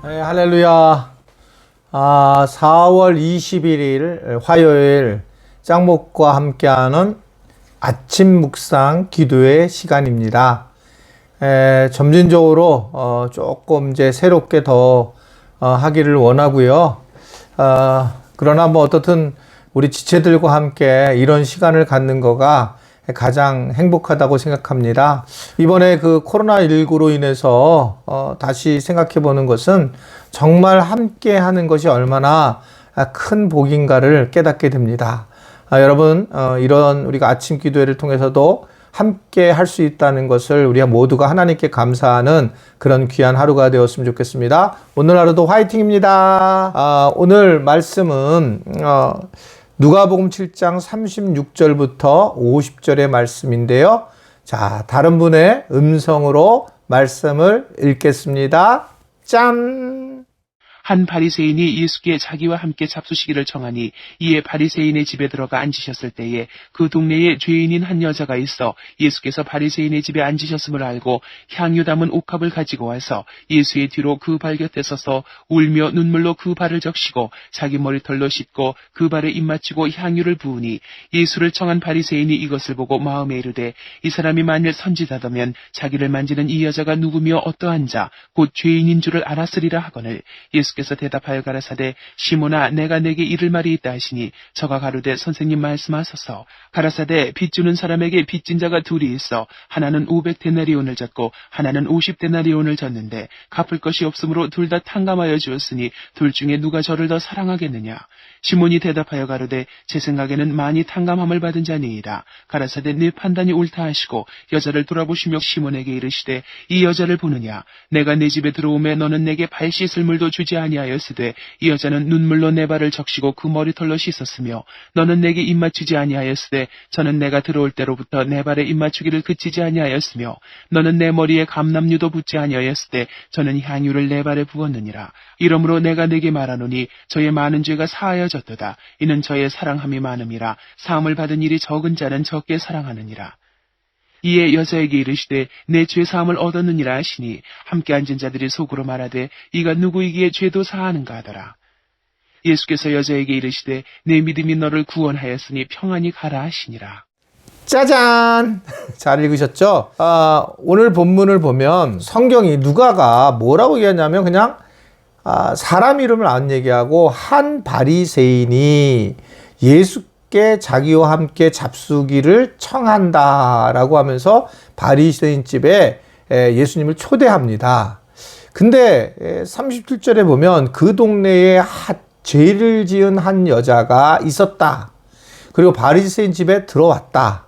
네, 할렐루야. 4월 21일 화요일 짱목과 함께하는 아침 묵상 기도의 시간입니다. 점진적으로 조금 이제 새롭게 더 하기를 원하고요. 그러나 뭐 어떻든 우리 지체들과 함께 이런 시간을 갖는 거가 가장 행복하다고 생각합니다. 이번에 그 코로나19로 인해서 다시 생각해 보는 것은 정말 함께 하는 것이 얼마나 큰 복인가를 깨닫게 됩니다. 여러분, 이런 우리가 아침 기도회를 통해서도 함께 할 수 있다는 것을 우리가 모두가 하나님께 감사하는 그런 귀한 하루가 되었으면 좋겠습니다. 오늘 하루도 화이팅입니다. 오늘 말씀은 누가복음 7장 36절부터 50절의 말씀인데요. 자, 다른 분의 음성으로 말씀을 읽겠습니다. 짠! 한 바리새인이 예수께 자기와 함께 잡수시기를 청하니 이에 바리새인의 집에 들어가 앉으셨을 때에 그 동네에 죄인인 한 여자가 있어 예수께서 바리새인의 집에 앉으셨음을 알고 향유 담은 옥합을 가지고 와서 예수의 뒤로 그 발 곁에 서서 울며 눈물로 그 발을 적시고 자기 머리털로 씻고 그 발에 입맞추고 향유를 부으니 예수를 청한 바리새인이 이것을 보고 마음에 이르되 이 사람이 만일 선지자다면 자기를 만지는 이 여자가 누구며 어떠한 자 곧 죄인인 줄을 알았으리라 하거늘 예수께서 대답하여 가라사대 시몬아 내가 내게 이를 말이 있다 하시니 저가 가로되 선생님 말씀하소서. 가라사대 빚 주는 사람에게 빚진 자가 둘이 있어 하나는 500데나리온을 졌고 하나는 50데나리온을 졌는데 갚을 것이 없으므로 둘 다 탕감하여 주었으니 둘 중에 누가 저를 더 사랑하겠느냐. 시몬이 대답하여 가로되 제 생각에는 많이 탕감함을 받은 자니이다. 가라사대 네 판단이 옳다 하시고 여자를 돌아보시며 시몬에게 이르시되 이 여자를 보느냐. 내가 내 집에 들어오매 너는 내게 발 씻을 물도 주지 아니하였으되 이 여자는 눈물로 내 발을 적시고 그 머리털로 씻었으며 너는 내게 입맞추지 아니하였으되 저는 내가 들어올 때로부터 내 발에 입맞추기를 그치지 아니하였으며 너는 내 머리에 감람류도 붓지 아니하였으되 저는 향유를 내 발에 부었느니라. 이러므로 내가 내게 말하노니 저의 많은 죄가 사하여졌도다. 이는 저의 사랑함이 많음이라. 사함을 받은 일이 적은 자는 적게 사랑하느니라. 이에 여자에게 이르시되 내 죄 사함을 얻었느니라 하시니 함께 앉은 자들이 속으로 말하되 이가 누구이기에 죄도 사하는가 하더라. 예수께서 여자에게 이르시되 내 믿음이 너를 구원하였으니 평안히 가라 하시니라. 짜잔! 잘 읽으셨죠? 오늘 본문을 보면 성경이 누가가 뭐라고 얘기하냐면 그냥 사람 이름을 안 얘기하고 한 바리새인이 예수께 자기와 함께 잡수기를 청한다라고 하면서 바리새인 집에 예수님을 초대합니다. 근데 37절에 보면 그 동네에 죄를 지은 한 여자가 있었다. 그리고 바리새인 집에 들어왔다.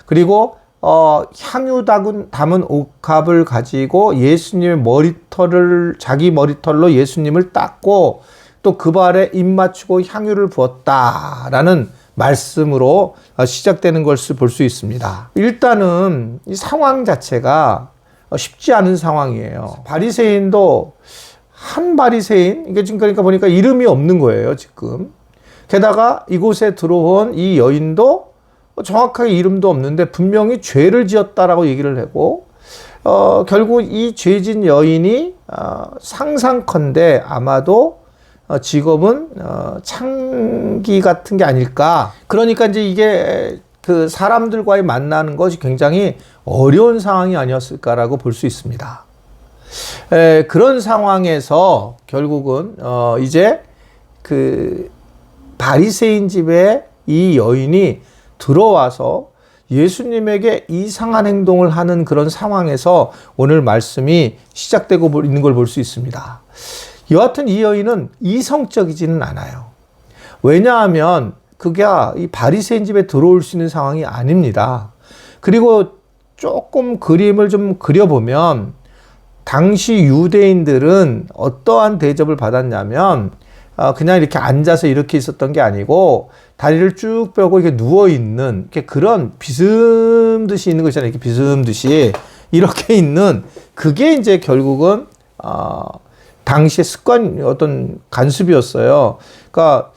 그리고 향유 담은 옥합을 가지고 예수님의 머리털을 자기 머리털로 예수님을 닦고 또 그 발에 입 맞추고 향유를 부었다라는 말씀으로 시작되는 것을 볼 수 있습니다. 일단은 이 상황 자체가 쉽지 않은 상황이에요. 바리새인도 한 바리새인, 이게 지금 그러니까 보니까 이름이 없는 거예요, 지금. 게다가 이곳에 들어온 이 여인도 정확하게 이름도 없는데 분명히 죄를 지었다라고 얘기를 하고, 결국 이 죄진 여인이 상상컨대 아마도 직업은 창기 같은 게 아닐까. 그러니까 이제 이게 그 사람들과의 만나는 것이 굉장히 어려운 상황이 아니었을까라고 볼 수 있습니다. 그런 상황에서 결국은 이제 그 바리새인 집에 이 여인이 들어와서 예수님에게 이상한 행동을 하는 그런 상황에서 오늘 말씀이 시작되고 있는 걸 볼 수 있습니다. 여하튼 이 여인은 이성적이지는 않아요. 왜냐하면 그게 이 바리새인 집에 들어올 수 있는 상황이 아닙니다. 그리고 조금 그림을 좀 그려보면 당시 유대인들은 어떠한 대접을 받았냐면 그냥 이렇게 앉아서 이렇게 있었던 게 아니고 다리를 쭉 펴고 이렇게 누워있는 이렇게 그런 비스듬듯이 있는 거 있잖아요. 이렇게 비스듬듯이 이렇게 있는 그게 이제 결국은 당시의 습관 어떤 관습이었어요. 그러니까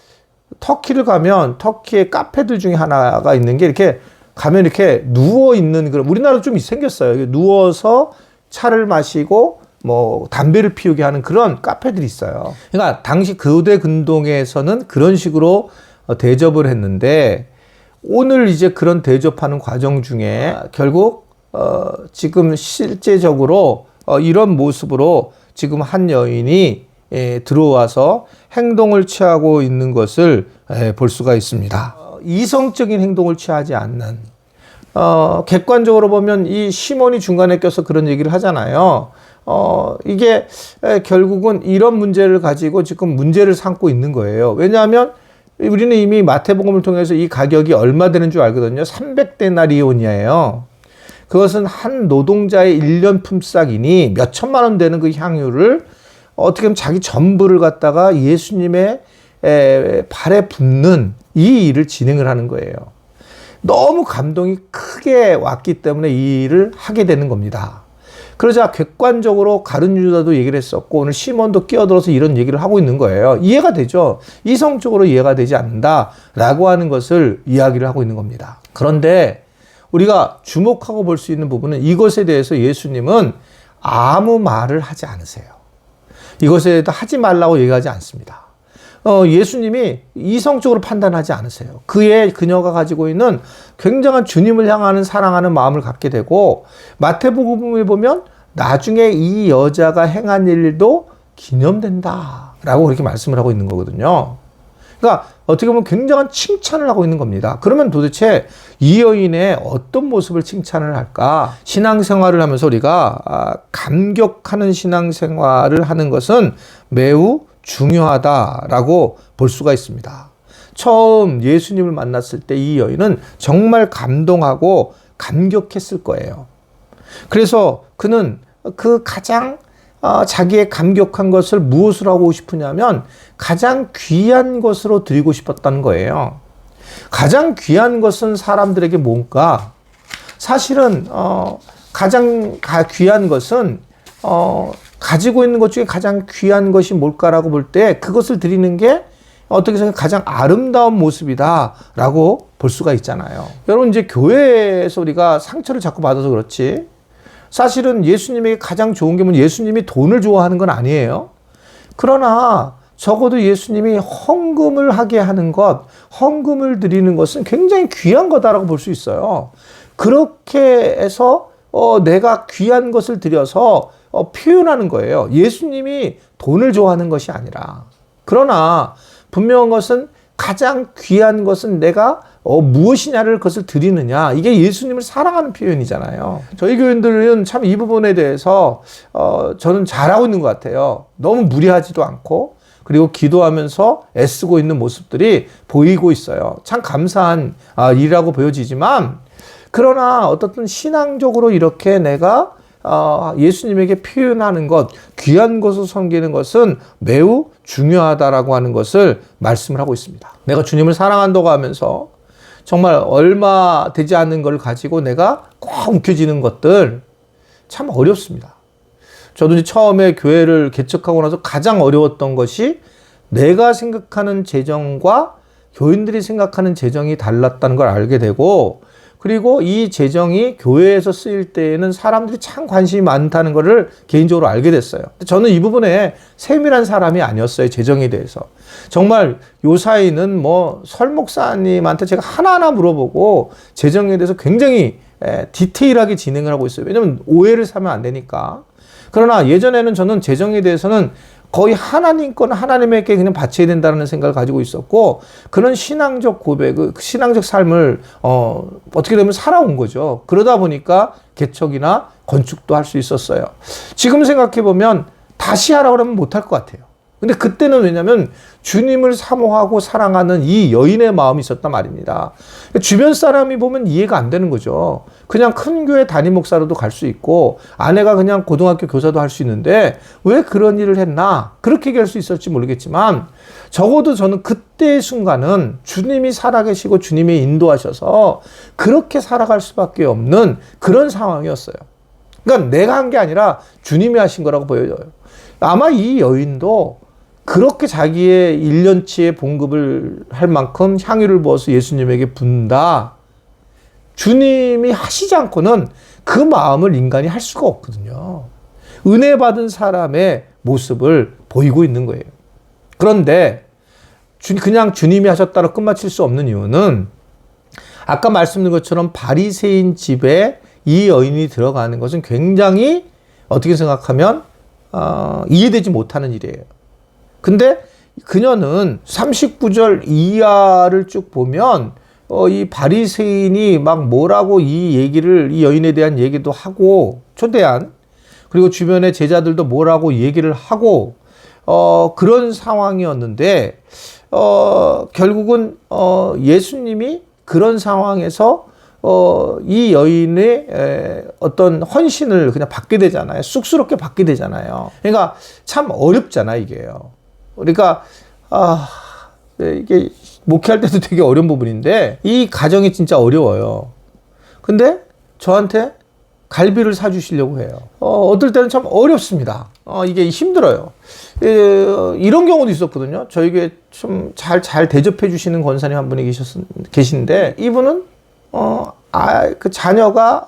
터키를 가면 터키의 카페들 중에 하나가 있는 게 이렇게 가면 이렇게 누워 있는 그런 우리나라도 좀 생겼어요. 누워서 차를 마시고 뭐 담배를 피우게 하는 그런 카페들이 있어요. 그러니까 당시 고대 근동에서는 그런 식으로 대접을 했는데 오늘 이제 그런 대접하는 과정 중에 결국 지금 실제적으로 이런 모습으로 지금 한 여인이 들어와서 행동을 취하고 있는 것을 볼 수가 있습니다. 이성적인 행동을 취하지 않는 객관적으로 보면 이 시몬이 중간에 껴서 그런 얘기를 하잖아요. 이게 결국은 이런 문제를 가지고 지금 문제를 삼고 있는 거예요. 왜냐하면 우리는 이미 마태복음을 통해서 이 가격이 얼마 되는 줄 알거든요. 300데나리온이에요. 그것은 한 노동자의 1년 품삯이니 몇 천만 원 되는 그 향유를 어떻게 보면 자기 전부를 갖다가 예수님의 발에 붓는 이 일을 진행을 하는 거예요. 너무 감동이 크게 왔기 때문에 이 일을 하게 되는 겁니다. 그러자 객관적으로 가룟 유다도 얘기를 했었고 오늘 시몬도 끼어들어서 이런 얘기를 하고 있는 거예요. 이해가 되죠? 이성적으로 이해가 되지 않는다라고 하는 것을 이야기를 하고 있는 겁니다. 그런데 우리가 주목하고 볼 수 있는 부분은 이것에 대해서 예수님은 아무 말을 하지 않으세요. 이것에 대해서 하지 말라고 얘기하지 않습니다. 예수님이 이성적으로 판단하지 않으세요. 그녀가 가지고 있는 굉장한 주님을 향하는 사랑하는 마음을 갖게 되고 마태복음에 보면 나중에 이 여자가 행한 일도 기념된다라고 그렇게 말씀을 하고 있는 거거든요. 그러니까 어떻게 보면 굉장한 칭찬을 하고 있는 겁니다. 그러면 도대체 이 여인의 어떤 모습을 칭찬을 할까? 신앙생활을 하면서 우리가 감격하는 신앙생활을 하는 것은 매우 중요하다라고 볼 수가 있습니다. 처음 예수님을 만났을 때 이 여인은 정말 감동하고 감격했을 거예요. 그래서 그는 그 가장 자기의 감격한 것을 무엇으로 하고 싶으냐면 가장 귀한 것으로 드리고 싶었다는 거예요. 가장 귀한 것은 사람들에게 뭔가? 사실은 가장 귀한 것은 가지고 있는 것 중에 가장 귀한 것이 뭘까라고 볼 때 그것을 드리는 게 어떻게 생각하면 가장 아름다운 모습이다라고 볼 수가 있잖아요. 여러분 이제 교회에서 우리가 상처를 자꾸 받아서 그렇지 사실은 예수님에게 가장 좋은 게 뭐냐면 예수님이 돈을 좋아하는 건 아니에요. 그러나 적어도 예수님이 헌금을 하게 하는 것, 헌금을 드리는 것은 굉장히 귀한 거다라고 볼 수 있어요. 그렇게 해서 내가 귀한 것을 드려서 표현하는 거예요. 예수님이 돈을 좋아하는 것이 아니라. 그러나 분명한 것은 가장 귀한 것은 내가 무엇이냐를 그것을 드리느냐. 이게 예수님을 사랑하는 표현이잖아요. 저희 교인들은 참 이 부분에 대해서 저는 잘하고 있는 것 같아요. 너무 무리하지도 않고 그리고 기도하면서 애쓰고 있는 모습들이 보이고 있어요. 참 감사한 일이라고 보여지지만 그러나 어떻든 신앙적으로 이렇게 내가 예수님에게 표현하는 것, 귀한 것을 섬기는 것은 매우 중요하다라고 하는 것을 말씀을 하고 있습니다. 내가 주님을 사랑한다고 하면서 정말 얼마 되지 않는 걸 가지고 내가 꼭 움켜쥐는 것들 참 어렵습니다. 저도 이제 처음에 교회를 개척하고 나서 가장 어려웠던 것이 내가 생각하는 재정과 교인들이 생각하는 재정이 달랐다는 걸 알게 되고 그리고 이 재정이 교회에서 쓰일 때에는 사람들이 참 관심이 많다는 것을 개인적으로 알게 됐어요. 저는 이 부분에 세밀한 사람이 아니었어요. 재정에 대해서. 정말 요사이는 뭐 설목사님한테 제가 하나하나 물어보고 재정에 대해서 굉장히 디테일하게 진행을 하고 있어요. 왜냐하면 오해를 사면 안 되니까. 그러나 예전에는 저는 재정에 대해서는 거의 하나님 건 하나님에게 그냥 바쳐야 된다는 생각을 가지고 있었고 그런 신앙적 고백, 신앙적 삶을 어떻게 되면 살아온 거죠. 그러다 보니까 개척이나 건축도 할 수 있었어요. 지금 생각해 보면 다시 하라고 하면 못할 것 같아요. 근데 그때는 왜냐면 주님을 사모하고 사랑하는 이 여인의 마음이 있었단 말입니다. 주변 사람이 보면 이해가 안 되는 거죠. 그냥 큰 교회 담임 목사로도 갈 수 있고 아내가 그냥 고등학교 교사도 할 수 있는데 왜 그런 일을 했나? 그렇게 얘기할 수 있을지 모르겠지만 적어도 저는 그때의 순간은 주님이 살아계시고 주님이 인도하셔서 그렇게 살아갈 수밖에 없는 그런 상황이었어요. 그러니까 내가 한 게 아니라 주님이 하신 거라고 보여져요. 아마 이 여인도 그렇게 자기의 1년치의 봉급을 할 만큼 향유를 부어서 예수님에게 붓는다. 주님이 하시지 않고는 그 마음을 인간이 할 수가 없거든요. 은혜 받은 사람의 모습을 보이고 있는 거예요. 그런데 그냥 주님이 하셨다고 끝마칠 수 없는 이유는 아까 말씀드린 것처럼 바리새인 집에 이 여인이 들어가는 것은 굉장히 어떻게 생각하면 이해되지 못하는 일이에요. 근데 그녀는 39절 이하를 쭉 보면 이 바리새인이 막 뭐라고 이 여인에 대한 얘기도 하고 초대한, 그리고 주변의 제자들도 뭐라고 얘기를 하고 그런 상황이었는데 결국은 예수님이 그런 상황에서 이 여인의 어떤 헌신을 그냥 받게 되잖아요. 쑥스럽게 받게 되잖아요. 그러니까 참 어렵잖아, 이게요. 그러니까 이게 목회할 때도 되게 어려운 부분인데 이 가정이 진짜 어려워요. 근데 저한테 갈비를 사주시려고 해요. 어떨 때는 참 어렵습니다. 이게 힘들어요. 이런 경우도 있었거든요. 저에게 좀 잘 대접해 주시는 권사님 한 분이 계신데 이분은 그 자녀가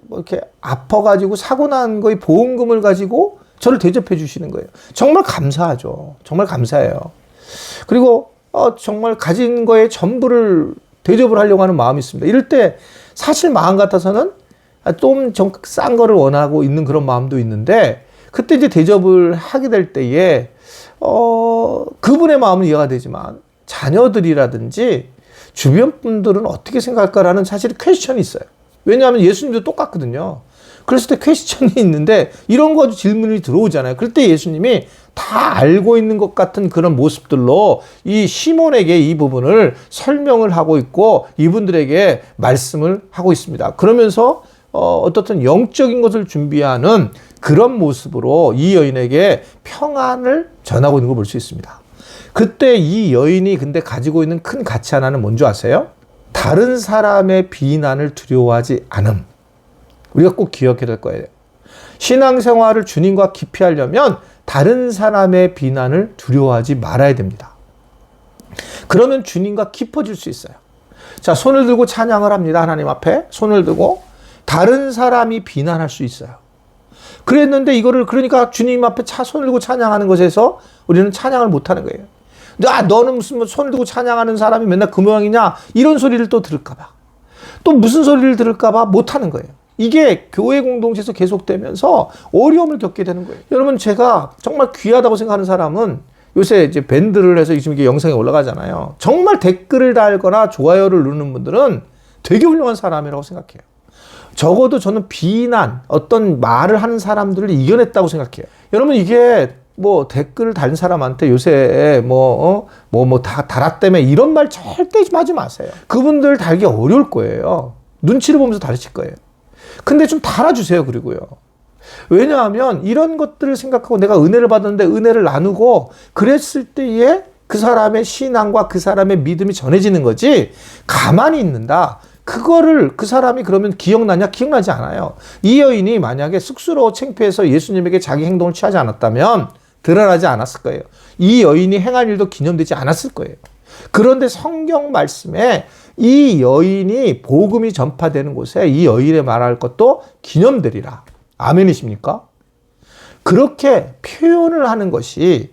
뭐 이렇게 아파가지고 사고 난 거의 보험금을 가지고 저를 대접해 주시는 거예요. 정말 감사하죠. 정말 감사해요. 그리고 정말 가진 거에 전부를 대접을 하려고 하는 마음이 있습니다. 이럴 때 사실 마음 같아서는 좀 싼 거를 원하고 있는 그런 마음도 있는데 그때 이제 대접을 하게 될 때에 그분의 마음은 이해가 되지만 자녀들이라든지 주변 분들은 어떻게 생각할까라는 사실 퀘스천이 있어요. 왜냐하면 예수님도 똑같거든요. 그랬을 때 퀘스천이 있는데 이런 거 질문이 들어오잖아요. 그럴 때 예수님이 다 알고 있는 것 같은 그런 모습들로 이 시몬에게 이 부분을 설명을 하고 있고 이분들에게 말씀을 하고 있습니다. 그러면서 어떻든 영적인 것을 준비하는 그런 모습으로 이 여인에게 평안을 전하고 있는 걸 볼 수 있습니다. 그때 이 여인이 근데 가지고 있는 큰 가치 하나는 뭔지 아세요? 다른 사람의 비난을 두려워하지 않음. 우리가 꼭 기억해야 될 거예요. 신앙생활을 주님과 깊이 하려면 다른 사람의 비난을 두려워하지 말아야 됩니다. 그러면 주님과 깊어질 수 있어요. 자, 손을 들고 찬양을 합니다. 하나님 앞에 손을 들고 다른 사람이 비난할 수 있어요. 그랬는데 이거를 그러니까 주님 앞에 손을 들고 찬양하는 것에서 우리는 찬양을 못하는 거예요. 너는 무슨 손을 들고 찬양하는 사람이 맨날 그 모양이냐 이런 소리를 또 들을까 봐. 또 무슨 소리를 들을까 봐 못하는 거예요. 이게 교회 공동체에서 계속되면서 어려움을 겪게 되는 거예요. 여러분, 제가 정말 귀하다고 생각하는 사람은 요새 이제 밴드를 해서 지금 이게 영상에 올라가잖아요. 정말 댓글을 달거나 좋아요를 누르는 분들은 되게 훌륭한 사람이라고 생각해요. 적어도 저는 비난, 어떤 말을 하는 사람들을 이겨냈다고 생각해요. 여러분, 이게 뭐 댓글을 단 사람한테 요새 다 달았다며 이런 말 절대 좀 하지 마세요. 그분들 달기 어려울 거예요. 눈치를 보면서 다르실 거예요. 근데 좀 달아주세요. 그리고요. 왜냐하면 이런 것들을 생각하고 내가 은혜를 받았는데 은혜를 나누고 그랬을 때에 그 사람의 신앙과 그 사람의 믿음이 전해지는 거지 가만히 있는다. 그거를 그 사람이 그러면 기억나냐? 기억나지 않아요. 이 여인이 만약에 쑥스러워 창피해서 예수님에게 자기 행동을 취하지 않았다면 드러나지 않았을 거예요. 이 여인이 행한 일도 기념되지 않았을 거예요. 그런데 성경 말씀에 이 여인이 복음이 전파되는 곳에 이 여인의 말할 것도 기념되리라. 아멘이십니까? 그렇게 표현을 하는 것이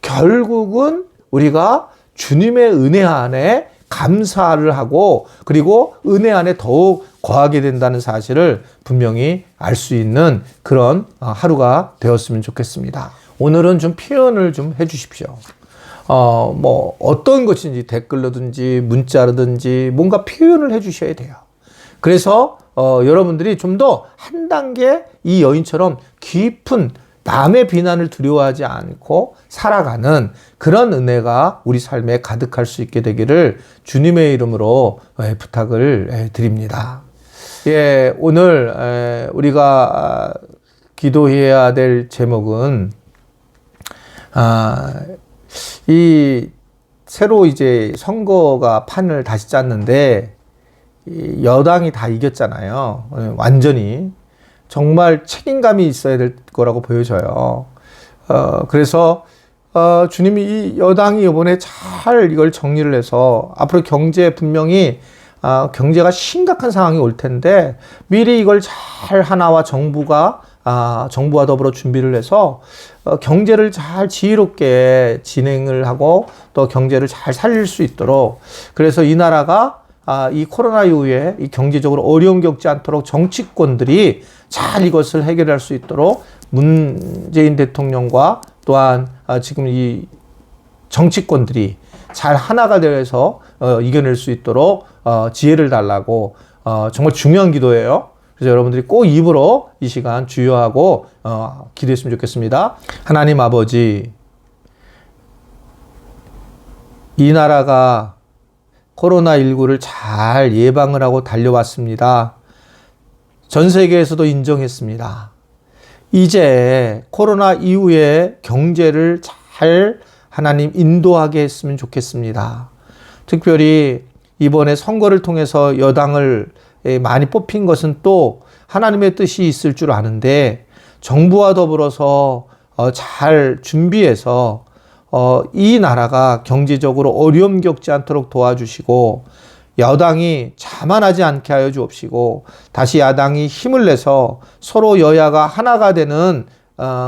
결국은 우리가 주님의 은혜 안에 감사를 하고 그리고 은혜 안에 더욱 거하게 된다는 사실을 분명히 알 수 있는 그런 하루가 되었으면 좋겠습니다. 오늘은 좀 표현을 좀 해주십시오. 어떤 것인지 댓글로든지 문자로든지 뭔가 표현을 해주셔야 돼요. 그래서 여러분들이 좀 더 한 단계 이 여인처럼 깊은 남의 비난을 두려워하지 않고 살아가는 그런 은혜가 우리 삶에 가득할 수 있게 되기를 주님의 이름으로 부탁을 드립니다. 예, 오늘 우리가 기도해야 될 제목은 이 새로 이제 선거가 판을 다시 짰는데 이 여당이 다 이겼잖아요. 완전히. 정말 책임감이 있어야 될 거라고 보여져요. 그래서 주님이 이 여당이 이번에 잘 이걸 정리를 해서 앞으로 경제 분명히 경제가 심각한 상황이 올 텐데 미리 이걸 잘 하나와 정부가 정부와 더불어 준비를 해서 경제를 잘 지혜롭게 진행을 하고 또 경제를 잘 살릴 수 있도록, 그래서 이 나라가 이 코로나 이후에 이 경제적으로 어려움 겪지 않도록 정치권들이 잘 이것을 해결할 수 있도록 문재인 대통령과 또한 지금 이 정치권들이 잘 하나가 되어서 이겨낼 수 있도록 지혜를 달라고 정말 중요한 기도예요. 그래서 여러분들이 꼭 입으로 이 시간 주여하고 기도했으면 좋겠습니다. 하나님 아버지, 이 나라가 코로나19를 잘 예방을 하고 달려왔습니다. 전 세계에서도 인정했습니다. 이제 코로나 이후에 경제를 잘 하나님 인도하게 했으면 좋겠습니다. 특별히 이번에 선거를 통해서 여당을 많이 뽑힌 것은 또 하나님의 뜻이 있을 줄 아는데, 정부와 더불어서 잘 준비해서 이 나라가 경제적으로 어려움 겪지 않도록 도와주시고, 여당이 자만하지 않게 하여 주옵시고, 다시 야당이 힘을 내서 서로 여야가 하나가 되는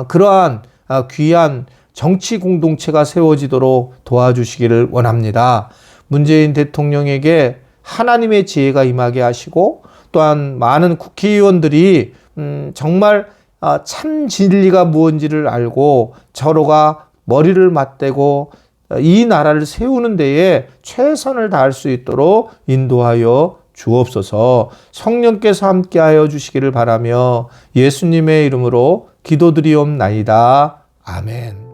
그러한 귀한 정치 공동체가 세워지도록 도와주시기를 원합니다. 문재인 대통령에게 하나님의 지혜가 임하게 하시고, 또한 많은 국회의원들이 정말 참 진리가 무엇인지를 알고 서로가 머리를 맞대고 이 나라를 세우는 데에 최선을 다할 수 있도록 인도하여 주옵소서. 성령께서 함께하여 주시기를 바라며 예수님의 이름으로 기도드리옵나이다. 아멘.